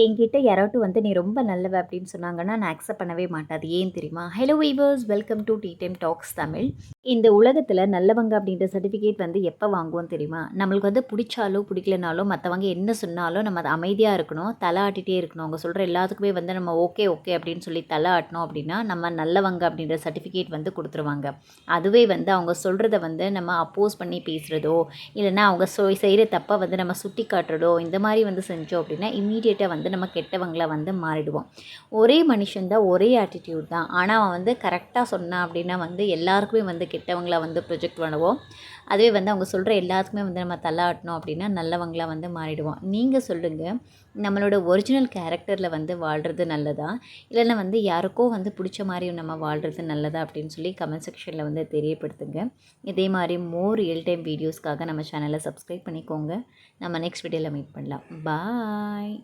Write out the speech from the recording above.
என்கிட்ட யாராட்டும் வந்து நீ ரொம்ப நல்லவ அப்படின்னு சொன்னாங்கன்னா, நான் அக்செப்ட் பண்ணவே மாட்டேன். அது ஏன் தெரியுமா? Hello viewers, welcome to tea time talks Tamil. இந்த உலகத்தில நல்லவங்க அப்படின்ற சர்டிஃபிகேட் வந்து எப்போ வாங்குவோம் தெரியுமா? நம்மளுக்கு வந்து பிடிச்சாலோ, பிடிக்கலனாலோ மத்தவங்க என்ன சொன்னாலும் நம்ம அது அமைதியா இருக்கணும். தலை ஆட்டிட்டே இருக்கணும். அவங்க சொல்கிற எல்லாத்துக்குமே வந்து நம்ம ஓகே, ஓகே அப்படின்னு சொல்லி தலை ஆட்டினோம் அப்படின்னா, நம்ம நல்லவங்க அப்படின்ற சர்டிஃபிகேட் வந்து குடுத்துருவாங்க. அதுவே வந்து அவங்க சொல்கிறத வந்து நம்ம அப்போஸ் பண்ணி பேசுகிறதோ, இல்லைன்னா அவங்க செய்கிற தப்பை வந்து நம்ம சுட்டி காட்டுறதோ, இந்த மாதிரி வந்து செஞ்சோம் அப்படின்னா இம்மீடியட்டாக வந்து நம்ம கெட்டவங்கள வந்து மாறிடுவோம். ஒரே மனுஷன் தான், ஒரே ஆட்டிடியூட் தான். ஆனால் அவன் வந்து கரெக்டாக சொன்னான் அப்படின்னா வந்து எல்லாருக்குமே வந்து கெட்டவங்கள வந்து ப்ரொஜெக்ட் பண்ணுவோம். அதுவே வந்து அவங்க சொல்கிற எல்லாத்துக்குமே வந்து நம்ம தள்ளாட்டினோம் அப்படின்னா நல்லவங்களா வந்து மாறிடுவோம். நீங்கள் சொல்லுங்கள், நம்மளோட ஒரிஜினல் கேரக்டரில் வந்து வாழ்கிறது நல்லதா, இல்லைன்னா வந்து யாருக்கோ வந்து பிடிச்ச மாதிரி நம்ம வாழ்கிறது நல்லதா அப்படின்னு சொல்லி கமெண்ட் செக்ஷனில் வந்து தெரியப்படுத்துங்க. இதே மாதிரி மோர் ரியல் டைம் வீடியோஸ்க்காக நம்ம சேனலை சப்ஸ்கிரைப் பண்ணிக்கோங்க. நம்ம நெக்ஸ்ட் வீடியோவில் மீட் பண்ணலாம். பாய்.